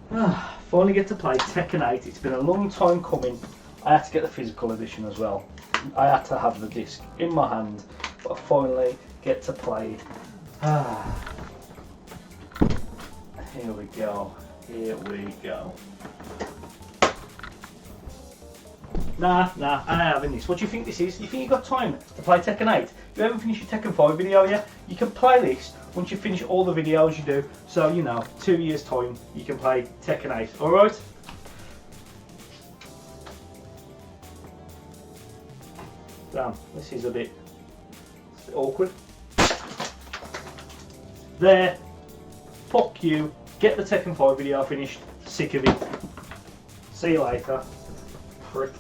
Finally get to play Tekken 8. It's been a long time coming. I had to get the physical edition as well. I had to have the disc in my hand, but I finally get to play it. Here we go. Here we go. Nah, I ain't having this. What do you think this is? You think you got time to play Tekken 8? You haven't finished your Tekken 5 video yet? You can play this once you finish all the videos you do. So, you know, 2 years time, you can play Tekken 8. Alright? Damn, this is a bit awkward. There. Fuck you. Get the Tekken 5 video finished. Sick of it. See you later. Prick.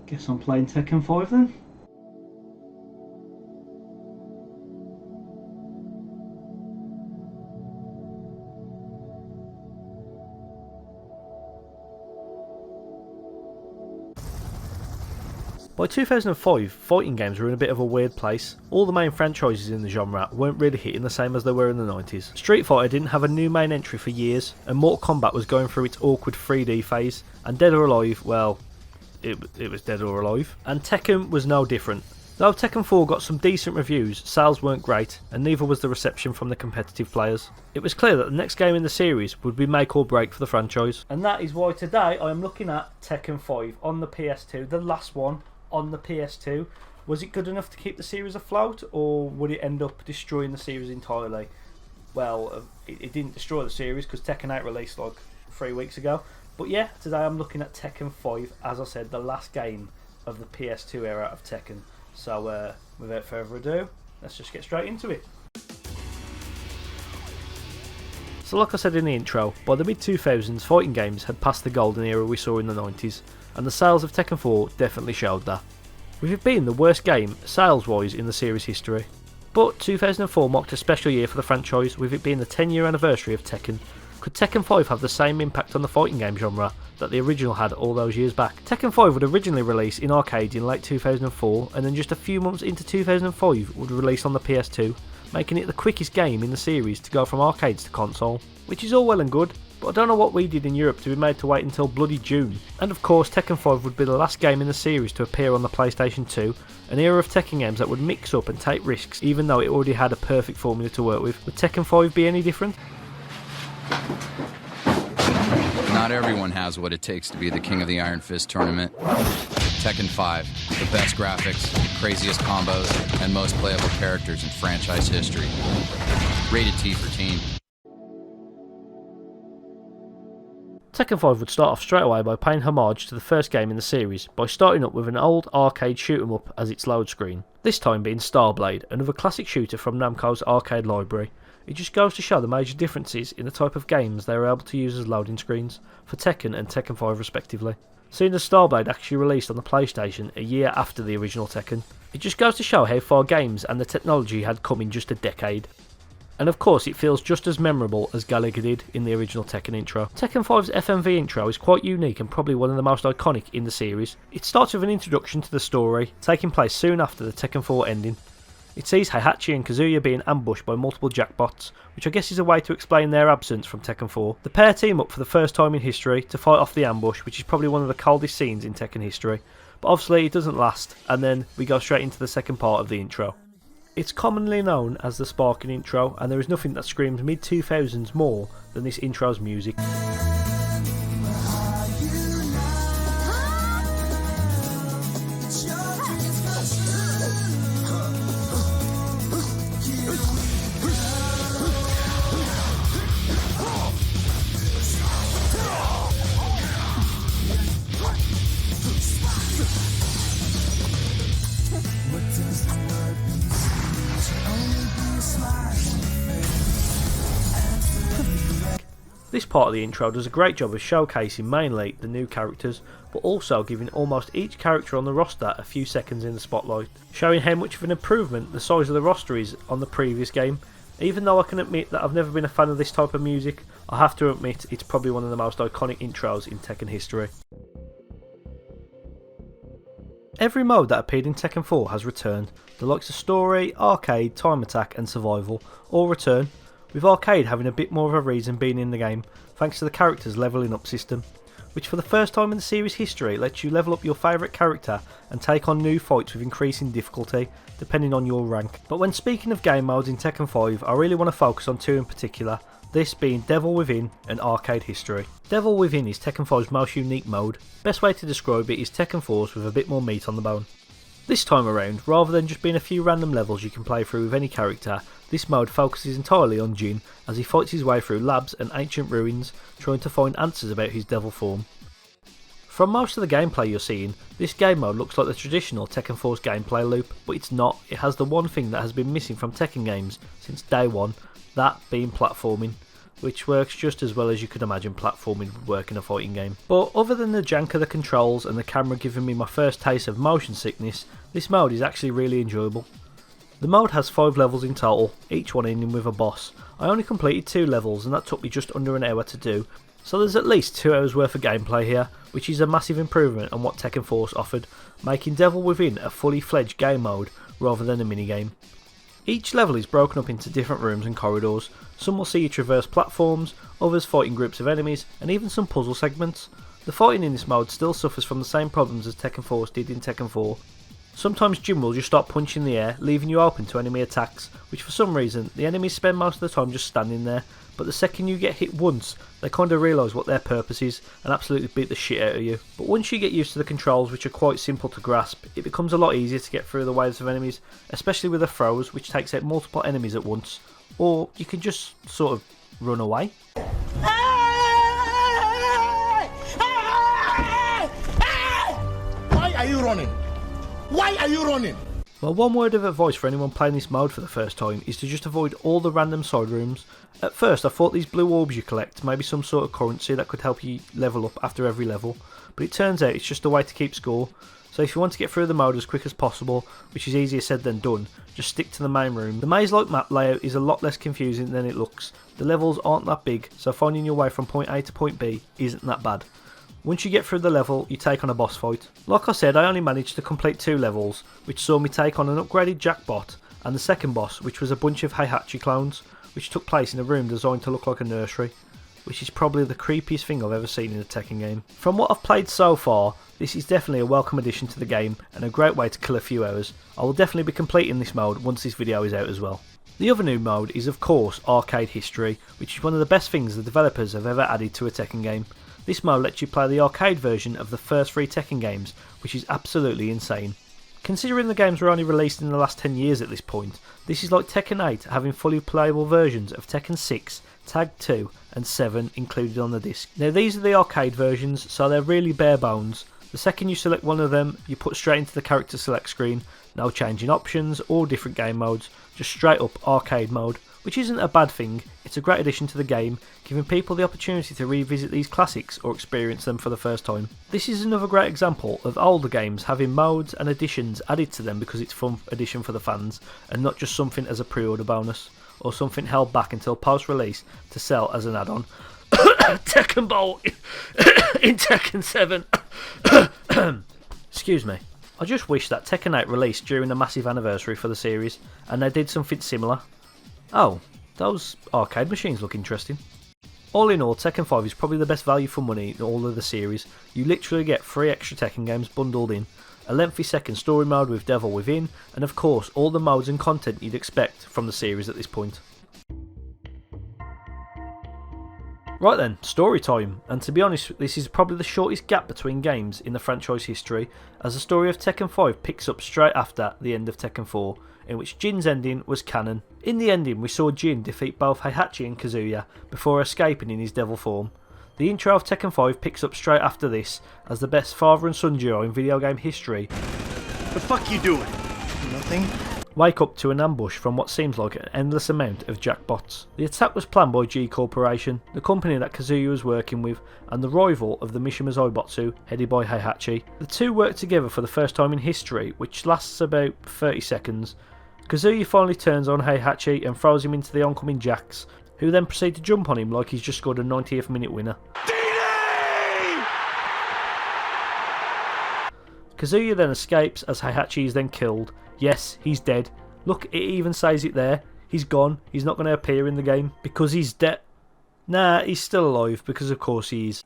Guess I'm playing Tekken 5 then. By 2005, fighting games were in a bit of a weird place. All the main franchises in the genre weren't really hitting the same as they were in the 90s. Street Fighter didn't have a new main entry for years, and Mortal Kombat was going through its awkward 3D phase, and Dead or Alive, well, it was Dead or Alive. And Tekken was no different. Though Tekken 4 got some decent reviews, sales weren't great, and neither was the reception from the competitive players. It was clear that the next game in the series would be make or break for the franchise. And that is why today I am looking at Tekken 5 on the PS2, the last one on the PS2. Was it good enough to keep the series afloat, or would it end up destroying the series entirely? Well, it didn't destroy the series because Tekken 8 released like 3 weeks ago. But yeah, today I'm looking at Tekken 5, as I said, the last game of the PS2 era of Tekken. So without further ado, let's just get straight into it. So like I said in the intro, by the mid-2000s fighting games had passed the golden era we saw in the 90s, and the sales of Tekken 4 definitely showed that, with it being the worst game sales-wise in the series history. But 2004 marked a special year for the franchise, with it being the 10-year anniversary of Tekken. Could Tekken 5 have the same impact on the fighting game genre that the original had all those years back? Tekken 5 would originally release in arcade in late 2004, and then just a few months into 2005 would release on the PS2, making it the quickest game in the series to go from arcades to console. Which is all well and good, but I don't know what we did in Europe to be made to wait until bloody June. And of course Tekken 5 would be the last game in the series to appear on the PlayStation 2, an era of Tekken games that would mix up and take risks even though it already had a perfect formula to work with. Would Tekken 5 be any different? Not everyone has what it takes to be the king of the Iron Fist tournament. Tekken 5, the best graphics, craziest combos, and most playable characters in franchise history. Rated T for teen. Tekken 5 would start off straight away by paying homage to the first game in the series by starting up with an old arcade shoot 'em up as its load screen, this time being Starblade, another classic shooter from Namco's arcade library. It just goes to show the major differences in the type of games they were able to use as loading screens, for Tekken and Tekken 5 respectively. Seeing as Starblade actually released on the PlayStation a year after the original Tekken, it just goes to show how far games and the technology had come in just a decade. And of course it feels just as memorable as Gallagher did in the original Tekken intro. Tekken 5's FMV intro is quite unique and probably one of the most iconic in the series. It starts with an introduction to the story, taking place soon after the Tekken 4 ending. It sees Heihachi and Kazuya being ambushed by multiple jackbots, which I guess is a way to explain their absence from Tekken 4. The pair team up for the first time in history to fight off the ambush, which is probably one of the coldest scenes in Tekken history. But obviously it doesn't last, and then we go straight into the second part of the intro. It's commonly known as the Sparking intro, and there is nothing that screams mid-2000s more than this intro's music. This part of the intro does a great job of showcasing mainly the new characters, but also giving almost each character on the roster a few seconds in the spotlight, showing how much of an improvement the size of the roster is on the previous game. Even though I can admit that I've never been a fan of this type of music, I have to admit it's probably one of the most iconic intros in Tekken history. Every mode that appeared in Tekken 4 has returned. The likes of Story, Arcade, Time Attack and Survival all return, with Arcade having a bit more of a reason being in the game thanks to the character's levelling up system, which for the first time in the series history lets you level up your favourite character and take on new fights with increasing difficulty depending on your rank. But when speaking of game modes in Tekken 5, I really want to focus on two in particular, this being Devil Within and Arcade History. Devil Within is Tekken 5's most unique mode. Best way to describe it is Tekken 4's with a bit more meat on the bone. This time around, rather than just being a few random levels you can play through with any character, this mode focuses entirely on Jin as he fights his way through labs and ancient ruins trying to find answers about his devil form. From most of the gameplay you're seeing, this game mode looks like the traditional Tekken 4's gameplay loop, but it's not. It has the one thing that has been missing from Tekken games since day one, that being platforming, which works just as well as you could imagine platforming would work in a fighting game. But other than the jank of the controls and the camera giving me my first taste of motion sickness, this mode is actually really enjoyable. The mode has 5 levels in total, each one ending with a boss. I only completed 2 levels and that took me just under an hour to do, so there's at least 2 hours worth of gameplay here, which is a massive improvement on what Tekken 4's offered, making Devil Within a fully fledged game mode rather than a minigame. Each level is broken up into different rooms and corridors. Some will see you traverse platforms, others fighting groups of enemies, and even some puzzle segments. The fighting in this mode still suffers from the same problems as Tekken 4's did in Tekken 4. Sometimes Jin will just start punching the air, leaving you open to enemy attacks, which for some reason the enemies spend most of the time just standing there, but the second you get hit once, they kind of realise what their purpose is and absolutely beat the shit out of you. But once you get used to the controls, which are quite simple to grasp, it becomes a lot easier to get through the waves of enemies, especially with the throws, which takes out multiple enemies at once, or you can just sort of run away. Why are you running? Why are you running? Well, one word of advice for anyone playing this mode for the first time is to just avoid all the random side rooms. At first I thought these blue orbs you collect may be some sort of currency that could help you level up after every level, but it turns out it's just a way to keep score. So if you want to get through the mode as quick as possible, which is easier said than done, just stick to the main room. The maze-like map layout is a lot less confusing than it looks. The levels aren't that big, so finding your way from point A to point B isn't that bad. Once you get through the level, you take on a boss fight. Like I said, I only managed to complete 2 levels, which saw me take on an upgraded Jackbot, and the second boss, which was a bunch of Heihachi clones, which took place in a room designed to look like a nursery, which is probably the creepiest thing I've ever seen in a Tekken game. From what I've played so far, this is definitely a welcome addition to the game, and a great way to kill a few hours. I will definitely be completing this mode once this video is out as well. The other new mode is of course Arcade History, which is one of the best things the developers have ever added to a Tekken game. This mode lets you play the arcade version of the first 3 Tekken games, which is absolutely insane. Considering the games were only released in the last 10 years at this point, this is like Tekken 8 having fully playable versions of Tekken 6, Tag 2 and 7 included on the disc. Now these are the arcade versions, so they're really bare bones. The second you select one of them, you put straight into the character select screen, no changing options or different game modes, just straight up arcade mode, which isn't a bad thing. It's a great addition to the game, giving people the opportunity to revisit these classics or experience them for the first time. This is another great example of older games having modes and additions added to them because it's a fun addition for the fans and not just something as a pre-order bonus or something held back until post-release to sell as an add-on. Tekken Bolt in Tekken 7. Excuse me. I just wish that Tekken 8 released during a massive anniversary for the series and they did something similar. Oh, those arcade machines look interesting. All in all, Tekken 5 is probably the best value for money in all of the series. You literally get 3 extra Tekken games bundled in, a lengthy second story mode with Devil Within, and of course all the modes and content you'd expect from the series at this point. Right then, story time, and to be honest this is probably the shortest gap between games in the franchise history, as the story of Tekken 5 picks up straight after the end of Tekken 4, in which Jin's ending was canon. In the ending we saw Jin defeat both Heihachi and Kazuya before escaping in his devil form. The intro of Tekken 5 picks up straight after this as the best father and son duo in video game history. The fuck you doing? Nothing. Wake up to an ambush from what seems like an endless amount of Jackbots. The attack was planned by G Corporation, the company that Kazuya was working with, and the rival of the Mishima Zaibatsu, headed by Heihachi. The two work together for the first time in history, which lasts about 30 seconds. Kazuya finally turns on Heihachi and throws him into the oncoming Jacks, who then proceed to jump on him like he's just scored a 90th minute winner. Kazuya then escapes as Heihachi is then killed. Yes, he's dead. Look, it even says it there. He's gone. He's not going to appear in the game because he's dead. Nah, he's still alive because of course he is.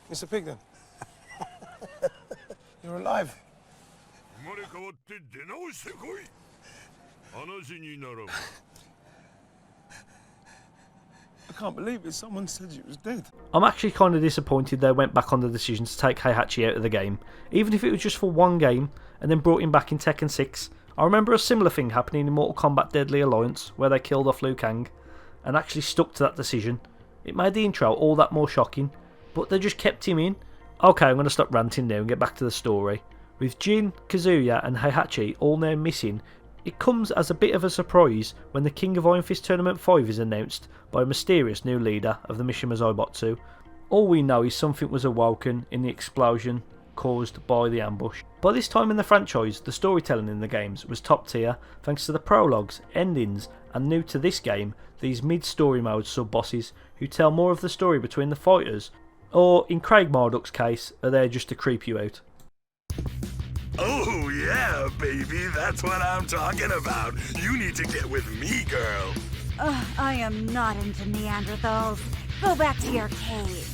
Mr. Pigden. You're alive. I can't believe it. Someone said you was dead. I'm actually kind of disappointed they went back on the decision to take Heihachi out of the game, even if it was just for one game and then brought him back in Tekken 6. I remember a similar thing happening in Mortal Kombat Deadly Alliance where they killed off Liu Kang and actually stuck to that decision. It made the intro all that more shocking, but they just kept him in. Okay, I'm going to stop ranting now and get back to the story. With Jin, Kazuya and Heihachi all now missing, it comes as a bit of a surprise when the King of Iron Fist Tournament 5 is announced by a mysterious new leader of the Mishima Zaibatsu. All we know is something was awoken in the explosion caused by the ambush. By this time in the franchise, the storytelling in the games was top tier thanks to the prologues, endings and new to this game, these mid-story mode sub-bosses who tell more of the story between the fighters, or in Craig Marduk's case, are there just to creep you out. Oh yeah, baby, that's what I'm talking about. You need to get with me, girl. I am not into Neanderthals. Go back to your cave.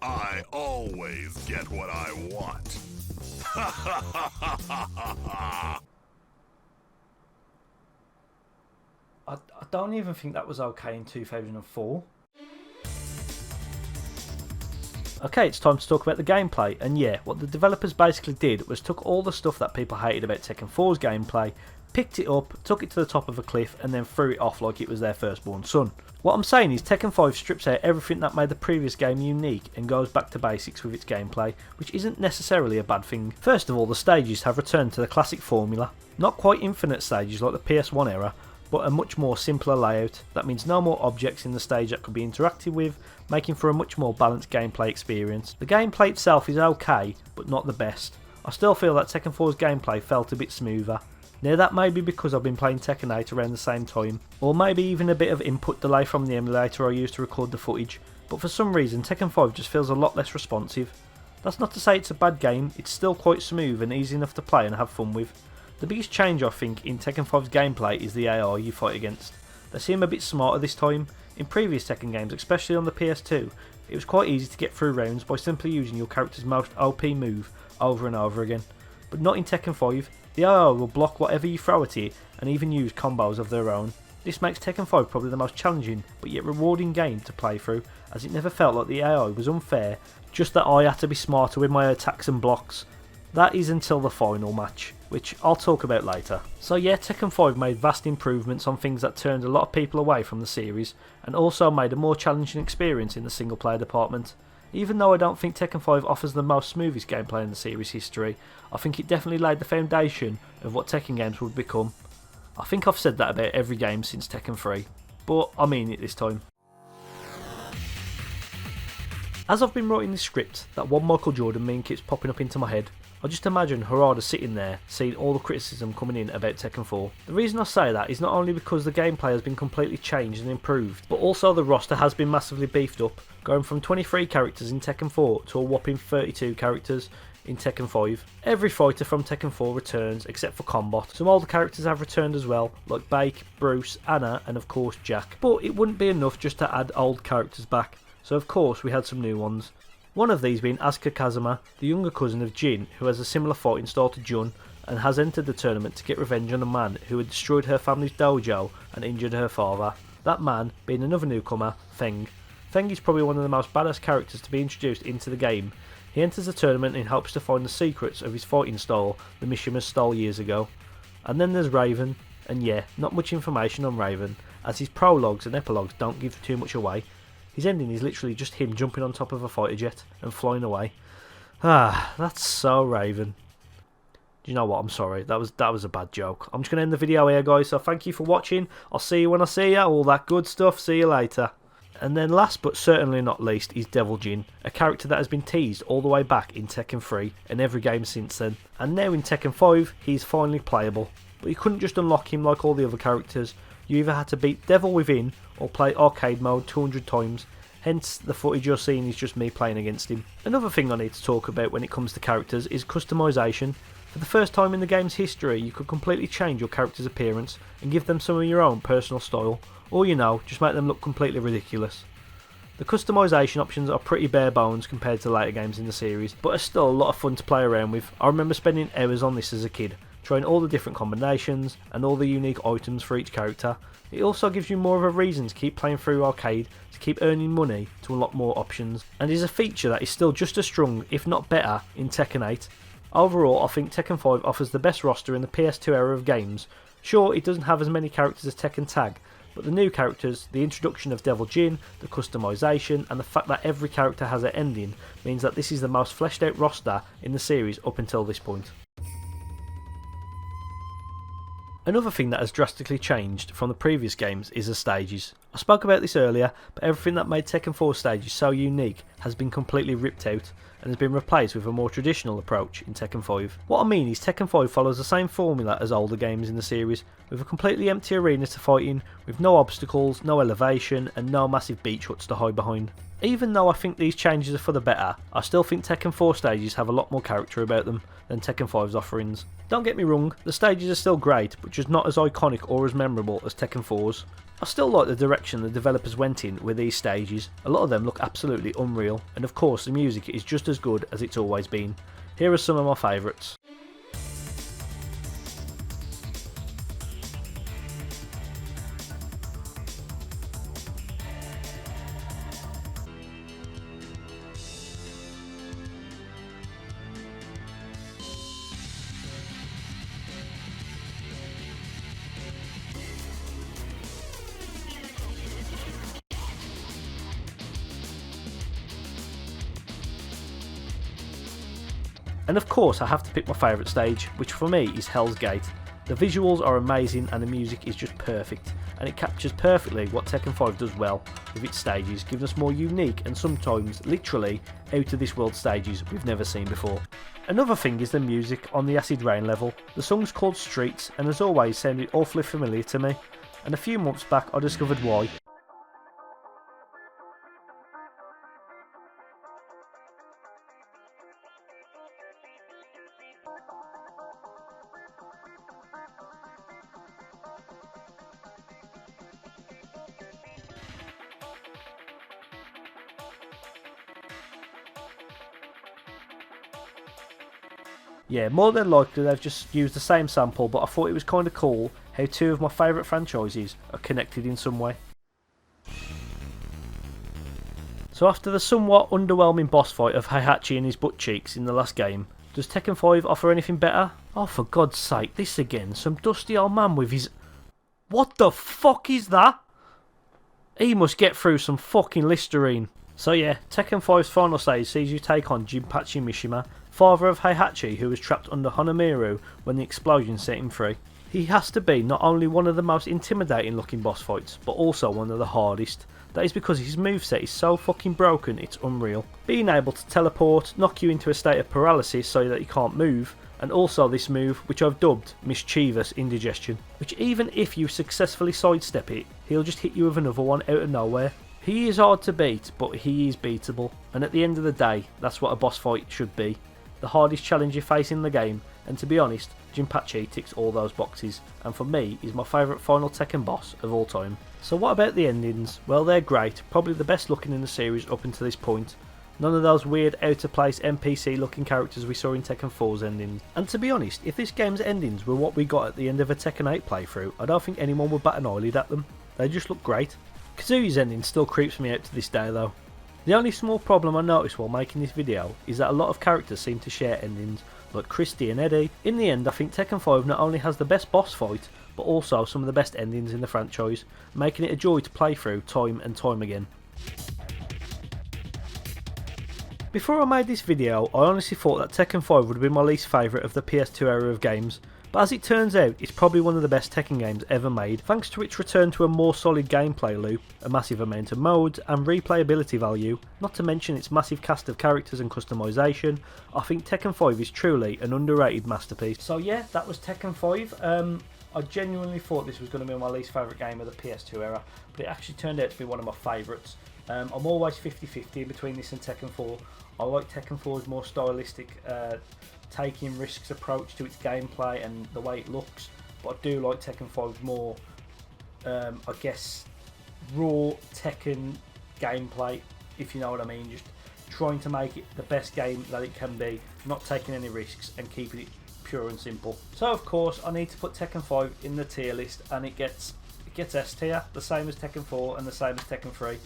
I always get what I want. I don't even think that was okay in 2004. Okay, it's time to talk about the gameplay, and yeah, what the developers basically did was took all the stuff that people hated about Tekken 4's gameplay, picked it up, took it to the top of a cliff and then threw it off like it was their firstborn son. What I'm saying is Tekken 5 strips out everything that made the previous game unique and goes back to basics with its gameplay, which isn't necessarily a bad thing. First of all, the stages have returned to the classic formula, not quite infinite stages like the PS1 era, but a much more simpler layout. That means no more objects in the stage that could be interacted with, making for a much more balanced gameplay experience. The gameplay itself is okay, but not the best. I still feel that Tekken 4's gameplay felt a bit smoother. Now that may be because I've been playing Tekken 8 around the same time, or maybe even a bit of input delay from the emulator I used to record the footage, but for some reason Tekken 5 just feels a lot less responsive. That's not to say it's a bad game, it's still quite smooth and easy enough to play and have fun with. The biggest change I think in Tekken 5's gameplay is the AI you fight against. They seem a bit smarter this time. In previous Tekken games, especially on the PS2, it was quite easy to get through rounds by simply using your character's most OP move over and over again. But not in Tekken 5, the AI will block whatever you throw at it and even use combos of their own. This makes Tekken 5 probably the most challenging but yet rewarding game to play through, as it never felt like the AI was unfair, just that I had to be smarter with my attacks and blocks. That is until the final match, which I'll talk about later. So yeah, Tekken 5 made vast improvements on things that turned a lot of people away from the series, and also made a more challenging experience in the single player department. Even though I don't think Tekken 5 offers the most smoothest gameplay in the series history, I think it definitely laid the foundation of what Tekken games would become. I think I've said that about every game since Tekken 3, but I mean it this time. As I've been writing this script, that one Michael Jordan meme keeps popping up into my head. I just imagine Harada sitting there, seeing all the criticism coming in about Tekken 4. The reason I say that is not only because the gameplay has been completely changed and improved, but also the roster has been massively beefed up, going from 23 characters in Tekken 4 to a whopping 32 characters in Tekken 5. Every fighter from Tekken 4 returns except for Combat. Some older characters have returned as well, like Bake, Bruce, Anna and of course Jack. But it wouldn't be enough just to add old characters back, so of course we had some new ones. One of these being Asuka Kazama, the younger cousin of Jin, who has a similar fighting style to Jun and has entered the tournament to get revenge on a man who had destroyed her family's dojo and injured her father. That man being another newcomer, Feng. Feng is probably one of the most badass characters to be introduced into the game. He enters the tournament in hopes to find the secrets of his fighting style the Mishimas stole years ago. And then there's Raven, and yeah, not much information on Raven, as his prologues and epilogues don't give too much away. His ending is literally just him jumping on top of a fighter jet and flying away. Ah, that's so Raven. Do you know what? I'm sorry. That was a bad joke. I'm just going to end the video here, guys. So thank you for watching. I'll see you when I see you. All that good stuff. See you later. And then last but certainly not least is Devil Jin, a character that has been teased all the way back in Tekken 3 and every game since then. And now in Tekken 5, he's finally playable. But you couldn't just unlock him like all the other characters. you either had to beat Devil Within or play arcade mode 200 times, hence the footage you're seeing is just me playing against him. Another thing I need to talk about when it comes to characters is customization. For the first time in the game's history, you could completely change your character's appearance and give them some of your own personal style, or just make them look completely ridiculous. The customization options are pretty bare bones compared to later games in the series, but are still a lot of fun to play around with. I remember spending hours on this as a kid, trying all the different combinations and all the unique items for each character. It also gives you more of a reason to keep playing through arcade, to keep earning money to unlock more options, and is a feature that is still just as strong, if not better, in Tekken 8. Overall, I think Tekken 5 offers the best roster in the PS2 era of games. Sure, it doesn't have as many characters as Tekken Tag, but the new characters, the introduction of Devil Jin, the customization, and the fact that every character has an ending means that this is the most fleshed out roster in the series up until this point. Another thing that has drastically changed from the previous games is the stages. I spoke about this earlier, but everything that made Tekken 4 stages so unique has been completely ripped out and has been replaced with a more traditional approach in Tekken 5. What I mean is Tekken 5 follows the same formula as older games in the series, with a completely empty arena to fight in, with no obstacles, no elevation, and no massive beach huts to hide behind. Even though I think these changes are for the better, I still think Tekken 4 stages have a lot more character about them than Tekken 5's offerings. Don't get me wrong, the stages are still great, but just not as iconic or as memorable as Tekken 4's. I still like the direction the developers went in with these stages. A lot of them look absolutely unreal, and of course the music is just as good as it's always been. Here are some of my favourites. And of course I have to pick my favourite stage, which for me is Hell's Gate. The visuals are amazing and the music is just perfect, and it captures perfectly what Tekken 5 does well with its stages, giving us more unique and sometimes literally out of this world stages we've never seen before. Another thing is the music on the Acid Rain level. The song's called Streets and as always sounded awfully familiar to me, and a few months back I discovered why. Yeah, more than likely they've just used the same sample, but I thought it was kind of cool how two of my favourite franchises are connected in some way. So after the somewhat underwhelming boss fight of Heihachi and his butt cheeks in the last game, does Tekken 5 offer anything better? Oh for God's sake, this again, some dusty old man with his... What the fuck is that? He must get through some fucking Listerine. So yeah, Tekken 5's final stage sees you take on Jinpachi Mishima, father of Heihachi, who was trapped under Hanamiru when the explosion set him free. He has to be not only one of the most intimidating looking boss fights, but also one of the hardest. That is because his moveset is so fucking broken it's unreal. Being able to teleport, knock you into a state of paralysis so that you can't move, and also this move, which I've dubbed Mischievous Indigestion, which even if you successfully sidestep it, he'll just hit you with another one out of nowhere. He is hard to beat, but he is beatable, and at the end of the day, that's what a boss fight should be. The hardest challenge you face in the game, and to be honest, Jinpachi ticks all those boxes, and for me, is my favourite final Tekken boss of all time. So what about the endings? Well, they're great, probably the best looking in the series up until this point. None of those weird out of place NPC looking characters we saw in Tekken 4's endings. And to be honest, if this game's endings were what we got at the end of a Tekken 8 playthrough, I don't think anyone would bat an eyelid at them. They just look great. Kazooie's ending still creeps me out to this day though. The only small problem I noticed while making this video is that a lot of characters seem to share endings, like Christy and Eddie. In the end, I think Tekken 5 not only has the best boss fight, but also some of the best endings in the franchise, making it a joy to play through time and time again. Before I made this video, I honestly thought that Tekken 5 would have been my least favourite of the PS2 era of games, but as it turns out, it's probably one of the best Tekken games ever made, thanks to its return to a more solid gameplay loop, a massive amount of modes, and replayability value, not to mention its massive cast of characters and customization. I think Tekken 5 is truly an underrated masterpiece. So yeah, that was Tekken 5. I genuinely thought this was going to be my least favourite game of the PS2 era, but it actually turned out to be one of my favourites. I'm always 50-50 between this and Tekken 4. I like Tekken 4's more stylistic, taking risks approach to its gameplay and the way it looks, but I do like Tekken 5's more, I guess, raw Tekken gameplay, if you know what I mean. Just trying to make it the best game that it can be, not taking any risks and keeping it pure and simple. So of course I need to put Tekken 5 in the tier list, and it gets S tier, the same as Tekken 4 and the same as Tekken 3.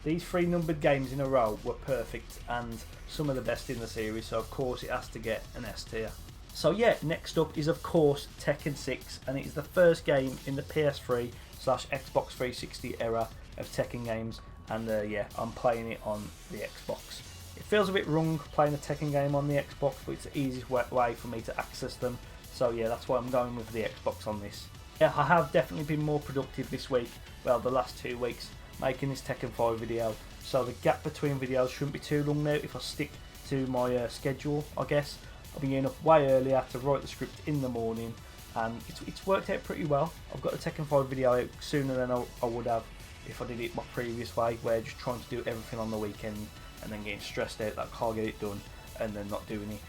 These 3 numbered games in a row were perfect and some of the best in the series, so of course it has to get an S tier. So yeah, next up is of course Tekken 6, and it is the first game in the PS3/Xbox 360 era of Tekken games, and yeah, I'm playing it on the Xbox. It feels a bit wrong playing a Tekken game on the Xbox, but it's the easiest way for me to access them, so yeah, that's why I'm going with the Xbox on this. Yeah, I have definitely been more productive this week, well, the last 2 weeks, making this Tekken 5 video, so the gap between videos shouldn't be too long now if I stick to my schedule, I guess. I'll be getting up way earlier to write the script in the morning, and it's worked out pretty well. I've got the Tekken 5 video out sooner than I would have if I did it my previous way, where just trying to do everything on the weekend and then getting stressed out that I can't get it done and then not doing it.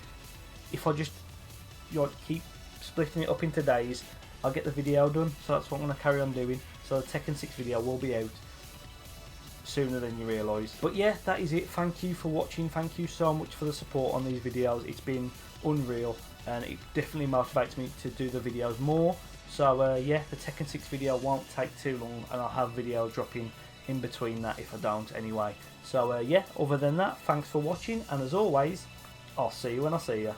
If I just keep splitting it up into days, I'll get the video done, so that's what I'm going to carry on doing. So the Tekken 6 video will be out sooner than you realise. But yeah, that is it. Thank you for watching. Thank you so much for the support on these videos. It's been unreal, and it definitely motivates me to do the videos more. So yeah, the Tekken 6 video won't take too long, and I'll have videos dropping in between that if I don't anyway. So yeah, other than that, thanks for watching, and as always, I'll see you when I see you.